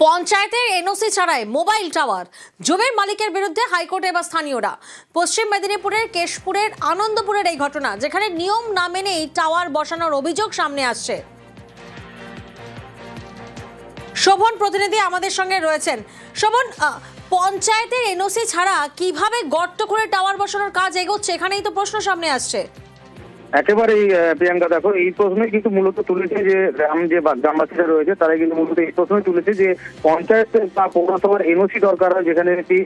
পঞ্চায়েতের এনওসি ছাড়াই mobile tower, জমির মালিকের বিরুদ্ধে হাইকোর্টে এবার স্থানীয়রা। পশ্চিম মেদিনীপুরের কেশপুরের আনন্দপুরের এই ঘটনা, যেখানে নিয়ম না মেনেই টাওয়ার বসানোর অভিযোগ সামনে আসছে। শোভন প্রতিনিধি আমাদের সঙ্গে রয়েছেন। শোভন, পঞ্চায়েতের এনওসি ছাড়া কিভাবে গর্ত করে টাওয়ার বসানোর কাজ এগোচ্ছে, এখানেই তো প্রশ্ন সামনে আসছে। একেবারেই প্রিয়াঙ্কা, দেখো এই প্রশ্নই কিন্তু মূলত তুলেছে যে গ্রামবাসীরা রয়েছে, তারা কিন্তু মূলত এই প্রশ্নই তুলেছে যে পঞ্চায়েত বা পৌরসভার এনওসি দরকার হয়, যেখানে একটি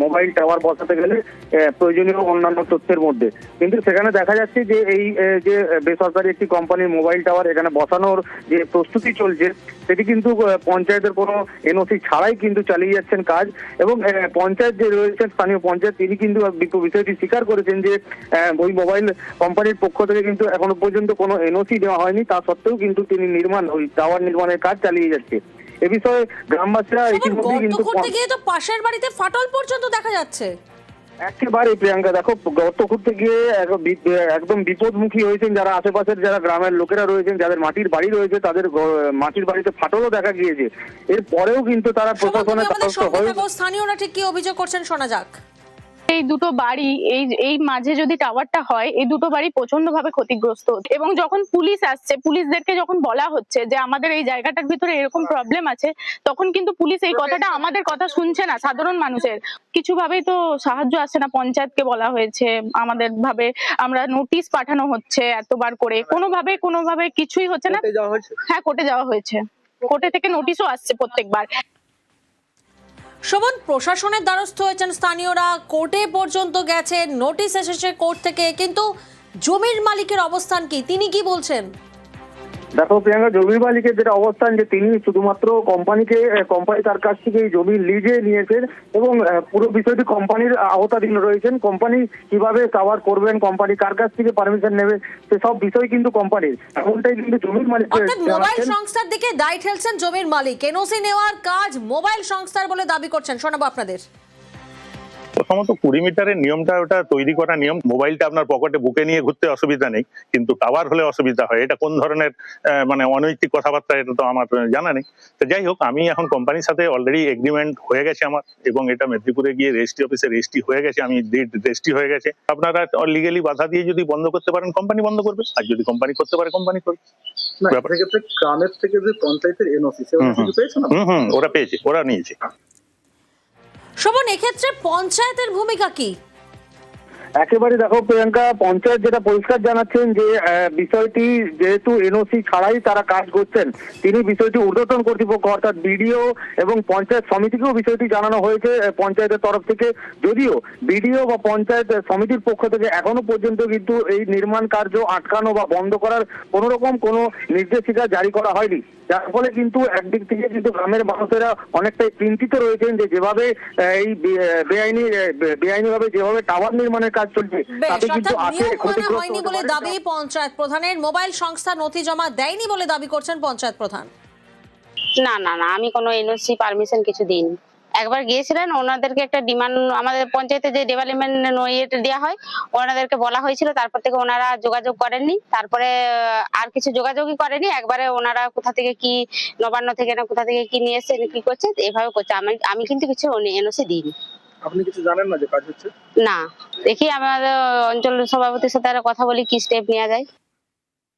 মোবাইল টাওয়ার বসাতে গেলে প্রয়োজনীয় অন্যান্য তথ্যের মধ্যে। কিন্তু সেখানে দেখা যাচ্ছে যে এই যে বেসরকারি একটি কোম্পানির মোবাইল টাওয়ার এখানে বসানোর যে প্রস্তুতি চলছে, সেটি কিন্তু পঞ্চায়েতের কোনো এনওসি ছাড়াই কিন্তু চালিয়ে যাচ্ছেন কাজ। এবং পঞ্চায়েত যে রয়েছেন, স্থানীয় পঞ্চায়েত, তিনি কিন্তু বিষয়টি স্বীকার করেছেন যে ওই মোবাইল কোম্পানির পক্ষ থেকে কিন্তু এখনো পর্যন্ত কোনো এনওসি দেওয়া হয়নি, তা সত্ত্বেও কিন্তু তিনি ওই টাওয়ার নির্মাণের কাজ চালিয়ে যাচ্ছে। এ বিষয়ে গ্রামবাসীরা ইতিমধ্যে কিন্তু পাশের বাড়িতে ফাটল পর্যন্ত দেখা যাচ্ছে। একেবারে প্রিয়াঙ্কা, দেখো গর্ত খুঁড়তে গিয়ে একদম বিপদমুখী হয়েছেন যারা আশেপাশের যারা গ্রামের লোকেরা রয়েছেন, যাদের মাটির বাড়ি রয়েছে, তাদের মাটির বাড়িতে ফাটলও দেখা গিয়েছে। এর পরেও কিন্তু তারা প্রশাসনের দ্বারস্থ হয়ে। স্থানীয়রা ঠিক কি অভিযোগ করছেন শোনা যাক। এই দুটো বাড়ি এই মাঝে যদি টাওয়ারটা হয়, এই দুটো বাড়ি প্রচন্ড ভাবে ক্ষতিগ্রস্ত। এবং যখন পুলিশ আসছে, পুলিশদেরকে যখন বলা হচ্ছে যে আমাদের এই জায়গাটার ভিতরে এরকম প্রবলেম আছে, তখন কিন্তু পুলিশ এই কথাটা আমাদের কথা শুনছে না। সাধারণ মানুষের কিছু ভাবেই তো সাহায্য আসছে না। পঞ্চায়েতকে বলা হয়েছে, আমাদের ভাবে আমরা নোটিশ পাঠানো হচ্ছে এতবার করে, কোনোভাবে কিছুই হচ্ছে না। হ্যাঁ, কোর্টে যাওয়া হয়েছে, কোর্টে থেকে নোটিশও আসছে প্রত্যেকবার। শোভন, প্রশাসনের দ্বারস্থ হয়েছেন স্থানীয়রা, কোর্টে পর্যন্ত গেছে, নোটিশ এসেছে কোর্ট থেকে, কিন্তু জমির মালিকের অবস্থান কি, তিনি কি বলছেন? দেখো প্রিয়াঙ্কা, জমির মালিকের যেটা অবস্থান, যে তিনি শুধুমাত্র কোম্পানি তার কাছ থেকে এই জমি লিজে নিয়েছেন এবং পুরো বিষয়টি কোম্পানির আওতাধীন রয়েছেন। কোম্পানি কিভাবে টাওয়ার করবেন, কোম্পানি কার কাছ থেকে পারমিশন নেবে, সেসব বিষয় কিন্তু কোম্পানির, এমনটাই কিন্তু জমির মালিক। মোবাইল সংস্থার দিকে দায় ঠেলছেন জমির মালিক, এনওসি নেওয়ার কাজ মোবাইল সংস্থার বলে দাবি করছেন। শোনাবো আপনাদের। প্রথমত 20 মিটারের নিয়মটা, ওটা তৈরি করা নিয়ম। মোবাইলটা আপনার পকেটে বুকে নিয়ে ঘুরতে অসুবিধা নেই, কিন্তু টাওয়ার হলে অসুবিধা হয়। এটা কোন ধরনের অনৈতিক কথাবার্তা, এটা তো আমার জানা নেই। তো যাই হোক, আমি এখন কোম্পানির সাথে অলরেডি এগ্রিমেন্ট হয়ে গেছে আমার, এবং এটা মেদিনীপুরে গিয়ে রেজিস্ট্রি অফিসে রেজিস্ট্রি হয়ে গেছে, আমি রেজিস্ট্রি হয়ে গেছে। আপনারা লিগেলি বাধা দিয়ে যদি বন্ধ করতে পারেন, কোম্পানি বন্ধ করবে, আর যদি কোম্পানি করতে পারে, কোম্পানি করবে। গ্রামের থেকে যে পঞ্চায়েতের এনওসি পেয়েছে না, ওরা পেয়েছে, ওরা নিয়েছে। শোভন, এক্ষেত্রে পঞ্চায়েতের ভূমিকা কি? একেবারে দেখো প্রিয়াঙ্কা, পঞ্চায়েত যেটা পরিষ্কার জানাচ্ছেন যে বিষয়টি যেহেতু এনওসি ছাড়াই তারা কাজ করছেন, তিনি বিষয়টি ঊর্ধ্বতন কর্তৃপক্ষ অর্থাৎ বিডিও এবং পঞ্চায়েত সমিতিকেও বিষয়টি জানানো হয়েছে পঞ্চায়েতের তরফ থেকে। যদিও বিডিও বা পঞ্চায়েত সমিতির পক্ষ থেকে এখনো পর্যন্ত কিন্তু এই নির্মাণ কার্য আটকানো বা বন্ধ করার কোন রকম কোনো নির্দেশিকা জারি করা হয়নি, যার ফলে কিন্তু একদিক থেকে কিন্তু গ্রামের মানুষেরা অনেকটাই চিন্তিত রয়েছেন যে যেভাবে এই বেআইনিভাবে যেভাবে টাওয়ার নির্মাণের কাজ চলছে, তাতে কিন্তু হয়নি বলে দাবি পঞ্চায়েত প্রধানের। মোবাইল সংস্থা নথি জমা দেয়নি বলে দাবি করছেন পঞ্চায়েত প্রধান। না না না, আমি কোনো এনওসি পারমিশন কিছু দিইনি। একবার গিয়েছিলেন, ওনাদেরকে একটা ডিমান্ড, আমাদের পঞ্চায়েতে যে ডেভেলপমেন্ট দেওয়া হয়, ওনাদেরকে বলা হয়েছিল, তারপর থেকে ওনারা যোগাযোগ করেননি। তারপরে আর কিছু যোগাযোগই করেনি। একবারে ওনারা কোথা থেকে কি নবান্ন থেকে না কোথা থেকে কি নিয়ে এসছে, কি করছে, এভাবে করছে। আমি কিন্তু কিছু এনওসি দিইনি। আপনি কিছু জানেন না যে কাজ হচ্ছে? না, দেখি আমাদের অঞ্চল সভাপতির সাথে কথা বলি কি স্টেপ নেওয়া যায়।